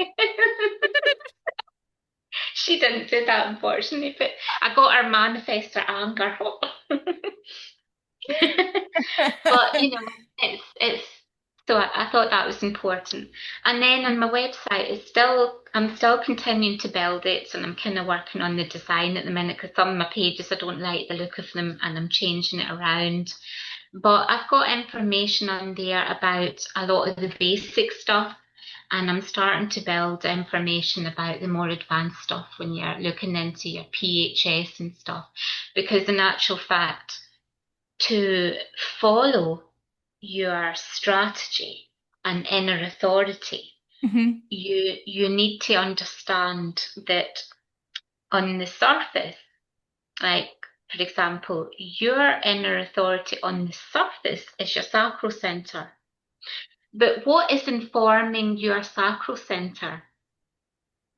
She didn't do that, unfortunately, but I got her manifestor anger. But it's so I thought that was important. And then on my website, I'm still continuing to build it, and I'm kind of working on the design at the minute because some of my pages I don't like the look of them, and I'm changing it around. But I've got information on there about a lot of the basic stuff, and I'm starting to build information about the more advanced stuff when you're looking into your PHS and stuff, because in actual fact to follow your strategy and inner authority, Hmm. you need to understand that on the surface, like for example, your inner authority on the surface is your sacral center. But what is informing your sacral center?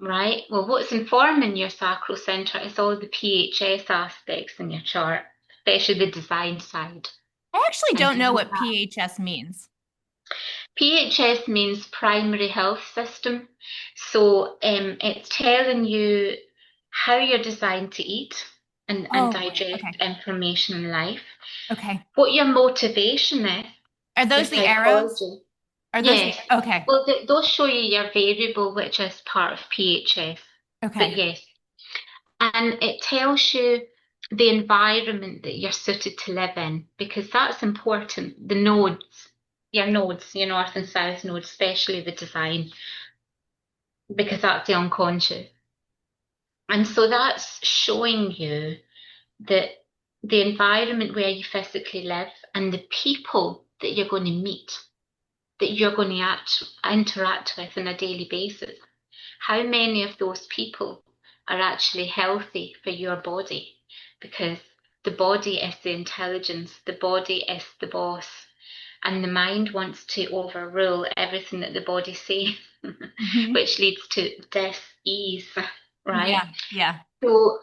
Right? Well, what's informing your sacral center is all the PHS aspects in your chart, especially the design side. I actually And don't you know know what that PHS means. PHS means primary health system. So it's telling you how you're designed to eat and Oh, digest okay. information in life, Okay. what your motivation is, Are your those the arrows? psychology. Are those the Yes. okay. Well, those show you your variable, which is part of PHS. But Okay. yes, and it tells you the environment that you're suited to live in, because that's important. The nodes, your nodes, your north and south nodes, especially the design, because that's the unconscious. And so that's showing you that the environment where you physically live and the people that you're going to meet, that you're going to interact with on a daily basis, how many of those people are actually healthy for your body? Because the body is the intelligence, the body is the boss, and the mind wants to overrule everything that the body says, Hmm. which leads to dis-ease, right? Yeah. Yeah. So,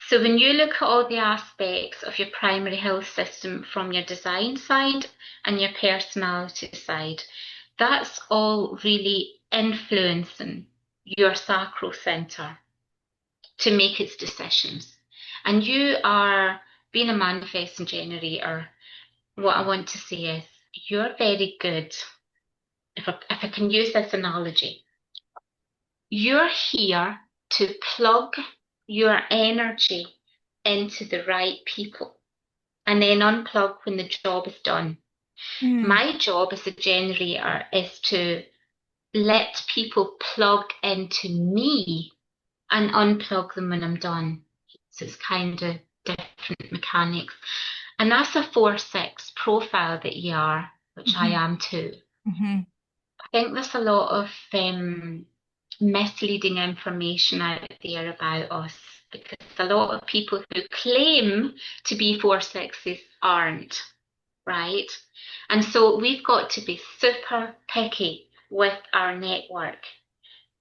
so when you look at all the aspects of your primary health system from your design side and your personality side, that's all really influencing your sacral center to make its decisions. And you are being a manifesting generator. What I want to say is you're very good. If I can use this analogy, you're here to plug your energy into the right people and then unplug when the job is done. Mm. My job as a generator is to let people plug into me and unplug them when I'm done. So it's kind of different mechanics. And that's a 4-6 profile that you are, which I Hmm. am too. Hmm. I think there's a lot of misleading information out there about us because a lot of people who claim to be 4-6s aren't, right? And so we've got to be super picky with our network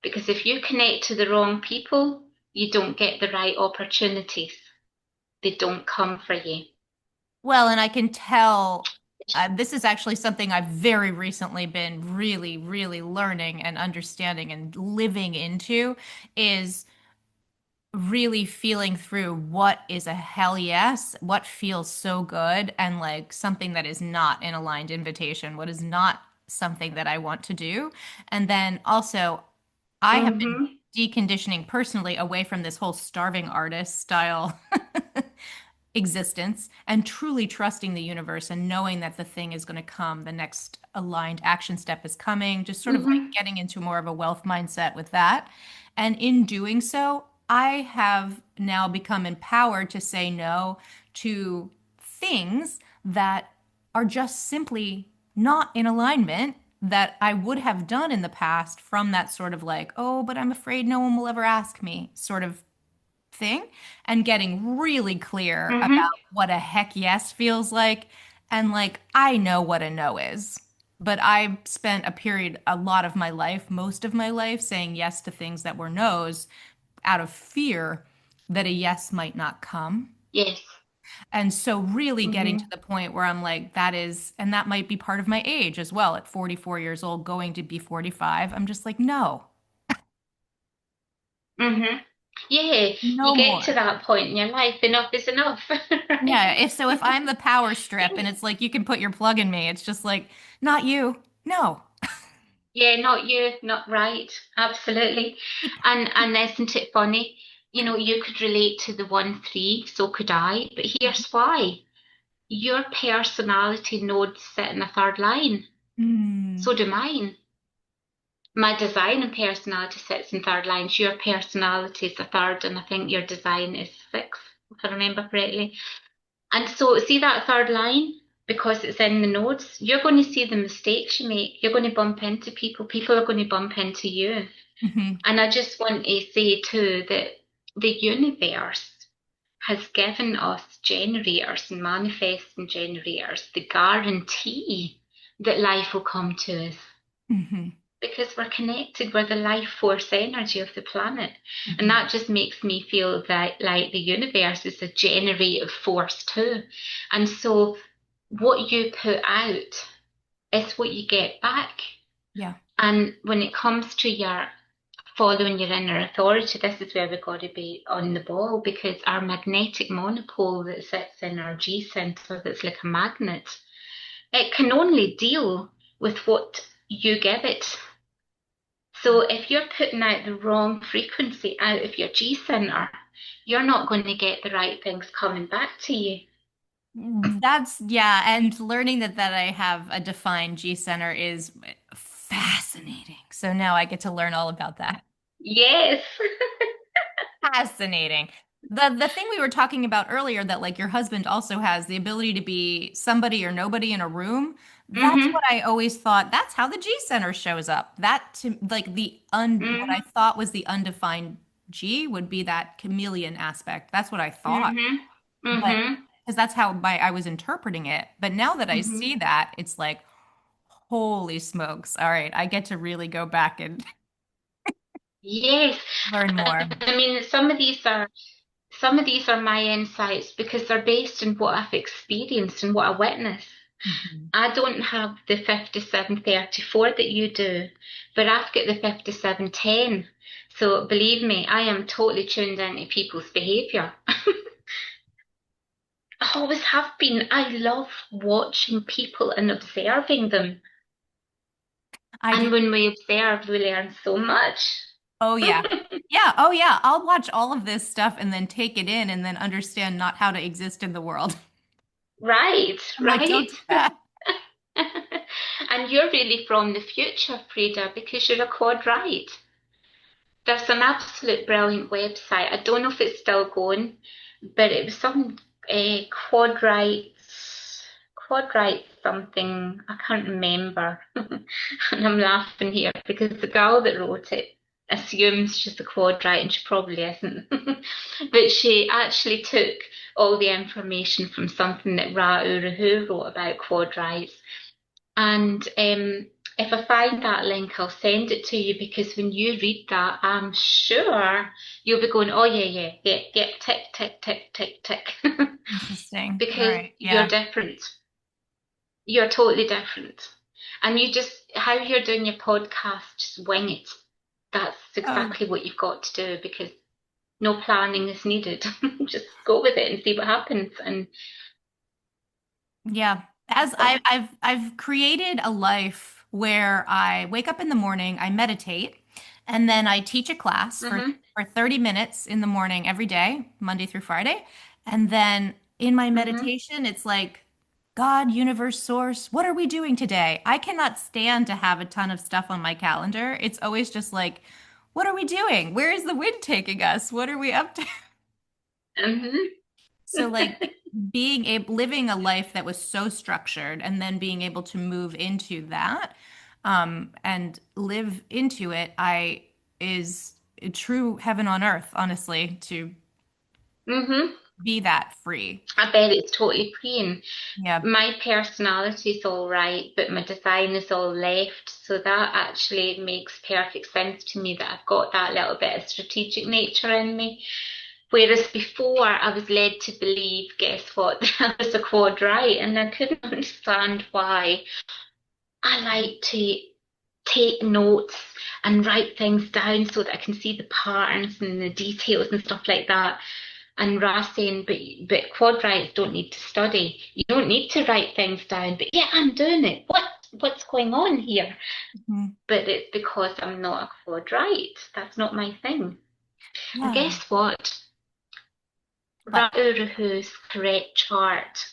because if you connect to the wrong people, you don't get the right opportunities. They don't come for you. Well, and I can tell this is actually something I've very recently been really, really learning and understanding and living into is really feeling through what is a hell yes, what feels so good, and like something that is not an aligned invitation, what is not something that I want to do. And then also, I have been Mm-hmm. deconditioning personally away from this whole starving artist style existence and truly trusting the universe and knowing that the thing is going to come, the next aligned action step is coming, just sort of like Mm-hmm. getting into more of a wealth mindset with that. And in doing so, I have now become empowered to say no to things that are just simply not in alignment that I would have done in the past from that sort of like, oh, but I'm afraid no one will ever ask me sort of thing and getting really clear Mm-hmm. about what a heck yes feels like. And like, I know what a no is, but I spent a period, a lot of my life, most of my life, saying yes to things that were no's out of fear that a yes might not come. Yes. And so, really getting to Mm-hmm. the point where I'm like, that is, and that might be part of my age as well. At 44 years old, going to be 45, I'm just like, no, Mm-hmm. Yeah, you no get to more. that point in your life, enough is enough, Yeah, right? if I'm the power strip and it's like you can put your plug in me, it's just like not you. No. Yeah, not you, not right. Absolutely. And isn't it funny? You know, you could relate to the 1-3, so could I, but here's why. Your personality nodes sit in the third line. Mm. So do mine. My design and personality sits in third lines. Your personality is the third, and I think your design is sixth, if I remember correctly. And so, see that third line? Because it's in the nodes, you're going to see the mistakes you make. You're going to bump into people. People are going to bump into you. Hmm. And I just want to say too that the universe has given us generators and manifesting generators the guarantee that life will come to us Hmm. because we're connected. We're the life force energy of the planet. And Hmm. that just makes me feel that like the universe is a generative force too. And so what you put out is what you get back. Yeah. And when it comes to your following your inner authority, this is where we've got to be on the ball because our magnetic monopole that sits in our G center, that's like a magnet, it can only deal with what you give it. So if you're putting out the wrong frequency out of your G center, you're not going to get the right things coming back to you. That's yeah, and learning that I have a defined G center is fascinating. So now I get to learn all about that. Yes. Fascinating. The thing we were talking about earlier that like your husband also has the ability to be somebody or nobody in a room. That's Mm-hmm. what I always thought. That's how the G center shows up. That to like the un what I Mm-hmm. thought was the undefined G would be that chameleon aspect. That's what I thought. Mm-hmm. But Mm-hmm. because that's how I was interpreting it. But now that I Mm-hmm. see that, it's like, holy smokes. All right, I get to really go back and Yes. learn more. I mean, some of these are my insights because they're based on what I've experienced and what I witnessed. Mhm. I don't have the 5734 that you do, but I've got the 5710. So believe me, I am totally tuned into people's behaviour. I always have been. I love watching people and observing them. I do. And when we observe, we learn so much. Oh yeah. Yeah, oh yeah. I'll watch all of this stuff and then take it in and then understand not how to exist in the world. Right, I'm like, don't right. do that. And you're really from the future, Frida, because you're a quad right. There's an absolute brilliant website. I don't know if it's still going, but it was some quad right something. I can't remember. And I'm laughing here because the girl that wrote it assumes she's a quad right and she probably isn't. But she actually took all the information from something that Ra Uru wrote about quad rights and if I find that link, I'll send it to you because when you read that, I'm sure you'll be going, oh, yeah, yeah, yeah, yeah, tick, tick, tick, tick, tick. Interesting. All Because right. you're Yeah. different. You're totally different. And you just, how you're doing your podcast, just wing it. That's Oh, exactly what you've got to do because no planning is needed. Just go with it and see what happens. And yeah. As I've created a life where I wake up in the morning, I meditate, and then I teach a class mm-hmm, for 30 minutes in the morning every day, Monday through Friday. And then in my mm-hmm, meditation, it's like, God, universe, source, what are we doing today? I cannot stand to have a ton of stuff on my calendar. It's always just like, what are we doing? Where is the wind taking us? What are we up to? mm-hmm. So like being able living a life that was so structured and then being able to move into that and live into it, I is a true heaven on earth, honestly, to Mm-hmm. be that free. I bet it's totally freeing. Yeah. My personality's all right, but my design is all left. So that actually makes perfect sense to me that I've got that little bit of strategic nature in me. Whereas before I was led to believe, guess what, that I was a quad right, and I couldn't understand why. I like to take notes and write things down so that I can see the patterns and the details and stuff like that. And Ra saying, but quad rights don't need to study. You don't need to write things down. But yeah, I'm doing it. What's going on here? Mhm. But it's because I'm not a quad right. That's not my thing. And Yeah. guess what? But Ra Uruhu's correct chart.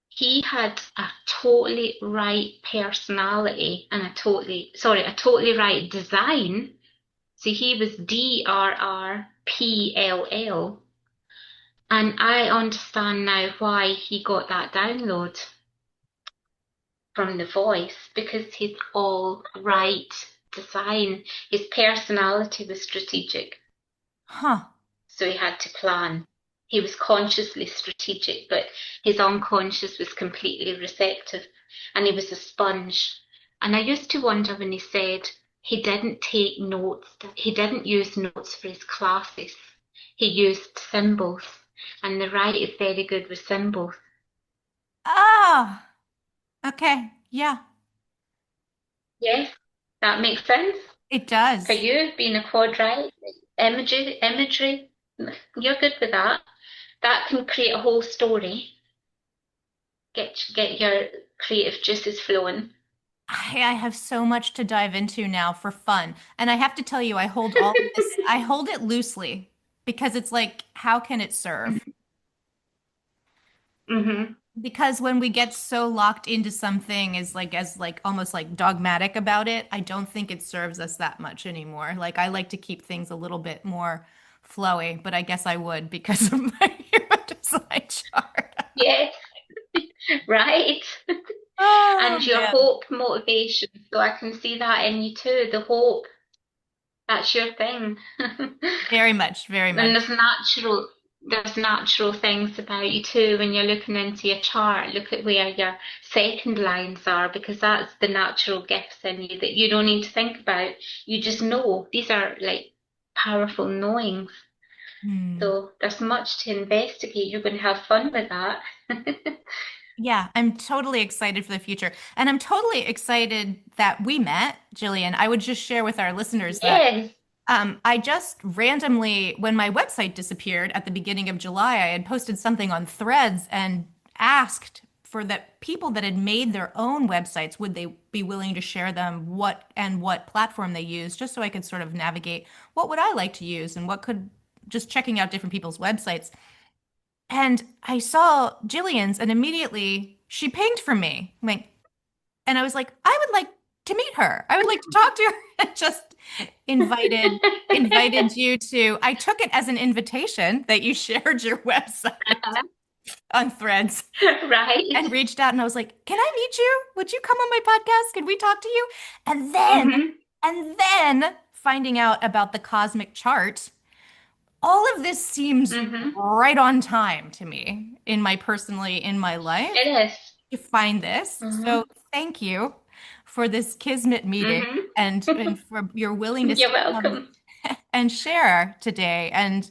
He had a totally right personality and a totally right design. So he was DRRPLL. And I understand now why he got that download from the voice because he's all right design. His personality was strategic, huh. so he had to plan. He was consciously strategic, but his unconscious was completely receptive, and he was a sponge. And I used to wonder when he said he didn't take notes, he didn't use notes for his classes. He used symbols, and the right is very good with symbols. Oh, okay. Yeah, Yes, that makes sense it for does. you being a quad right. Imagery, you're good with that. That can create a whole story. Get your creative juices flowing. I have so much to dive into now for fun. And I have to tell you, I hold all of this, I hold it loosely because it's like, how can it serve? Mm-hmm. Because when we get so locked into something as like almost like dogmatic about it, I don't think it serves us that much anymore. Like I like to keep things a little bit more flowy, but I guess I would because of my human design chart. Yes, right. Oh And your man. hope motivation. So I can see that in you too. The hope. That's your thing. Very much, very And much. there's natural things about you too when you're looking into your chart. Look at where your second lines are, because that's the natural gifts in you that you don't need to think about. You just know. These are like powerful knowings. Hmm. So there's much to investigate. You're going to have fun with that. Yeah, I'm totally excited for the future. And I'm totally excited that we met, Jillian. I would just share with our listeners that Yes. I just randomly, when my website disappeared at the beginning of July, I had posted something on Threads and asked for the people that had made their own websites, would they be willing to share them, what platform they use, just so I could sort of navigate what would I like to use and what could just checking out different people's websites. And I saw Jillian's and immediately she pinged for me. Like, and I was like, I would like to meet her. I would like to talk to her. And just invited you to. I took it as an invitation that you shared your website on Threads Right. and reached out and I was like, "Can I meet you? Would you come on my podcast? Can we talk to you?" And then Hmm. finding out about the cosmic chart, all of this seems Hmm. right on time to me in my life It is. to find this. Hmm. So thank you for this Kismet meeting Hmm. and for your willingness You're to come welcome. and share today. And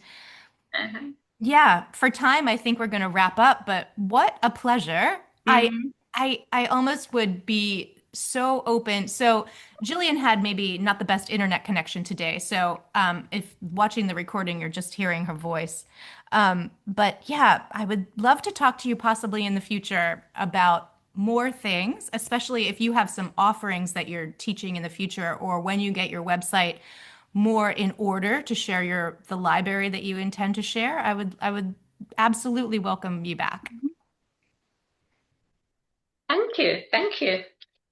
Uh-huh. yeah, for time, I think we're going to wrap up, but what a pleasure. Hmm. I almost would be so open. So Jillian had maybe not the best internet connection today. So if watching the recording, you're just hearing her voice. But yeah, I would love to talk to you possibly in the future about more things, especially if you have some offerings that you're teaching in the future or when you get your website more in order to share the library that you intend to share. I would absolutely welcome you back. Thank you. Thank you.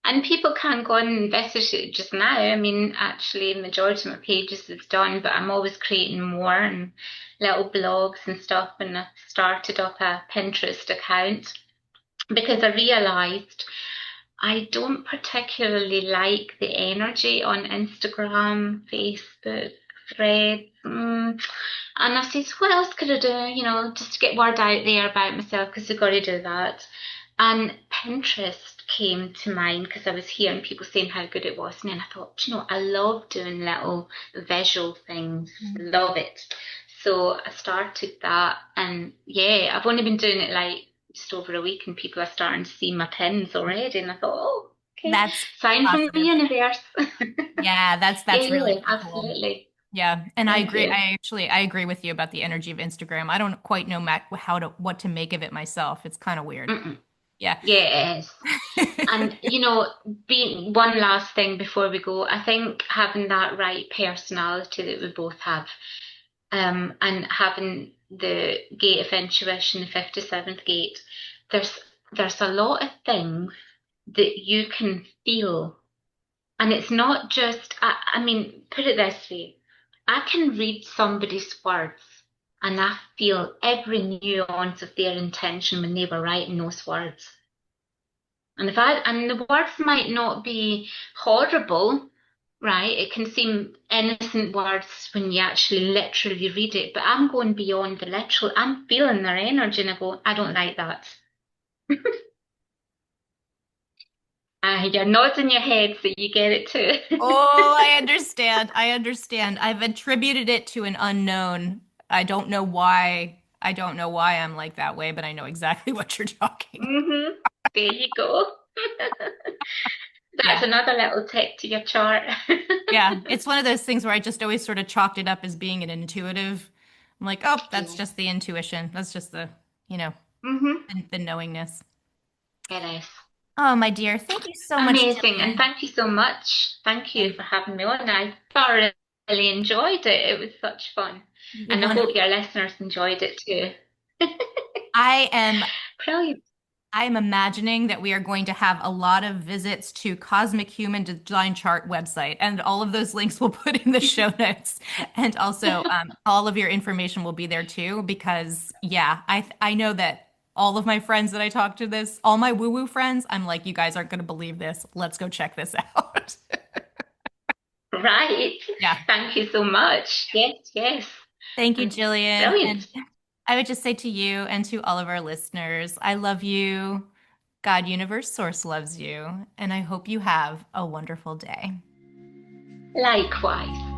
And people can go and visit it just now. I mean, actually, majority of my pages is done, but I'm always creating more and little blogs and stuff. And I started up a Pinterest account because I realized I don't particularly like the energy on Instagram, Facebook, Threads. And I said, what else could I do? Just to get word out there about myself because I've got to do that. And Pinterest came to mind because I was hearing people saying how good it was. And then I thought, I love doing little visual things. Love it. So I started that. And yeah, I've only been doing it like just over a week and people are starting to see my pins already. And I thought, oh, okay, That's sign from the positive. universe. Yeah, Yeah, that's really yeah, really cool. absolutely. Yeah, and I Thank agree. you. I agree with you about the energy of Instagram. I don't quite know what to make of it myself. It's kind of weird. Mm-mm. Yeah. Yeah, it is. And being one last thing before we go, I think having that right personality that we both have, and having the gate of intuition, the 57th gate, there's there's a lot of things that you can feel. And it's not just, I mean, put it this way, I can read somebody's words and I feel every nuance of their intention when they were writing those words. And the words might not be horrible, right? It can seem innocent words when you actually literally read it, but I'm going beyond the literal. I'm feeling their energy and I go, I don't like that. You're nodding your head so you get it too. Oh, I understand. I understand. I've attributed it to an unknown. I don't know why. I don't know why I'm like that way, but I know exactly what you're talking. hmm There you go. That's Yeah. another little tick to your chart. Yeah. It's one of those things where I just always sort of chalked it up as being an intuitive. I'm like, oh, that's Yeah. just the intuition. That's just the, you know, hmm the knowingness. It is. Oh, my dear. Thank you so much, Amazing. And Jillian. thank you so much. Thank you Thank for having me on. I thoroughly enjoyed it. It was such fun. you. And I Wonderful. hope your listeners enjoyed it too. I am Brilliant. I'm imagining that we are going to have a lot of visits to Cosmic Human Design Chart website, and all of those links we'll put in the show notes. And also, all of your information will be there too, because yeah, I know that all of my friends that I talk to this, all my woo-woo friends, I'm like, you guys aren't going to believe this. Let's go check this out. Right. Yeah. Thank you so much. Yes, yes. Thank you, And Jillian. And brilliant. I would just say to you and to all of our listeners, I love you. God, Universe, Source loves you. And I hope you have a wonderful day. Likewise.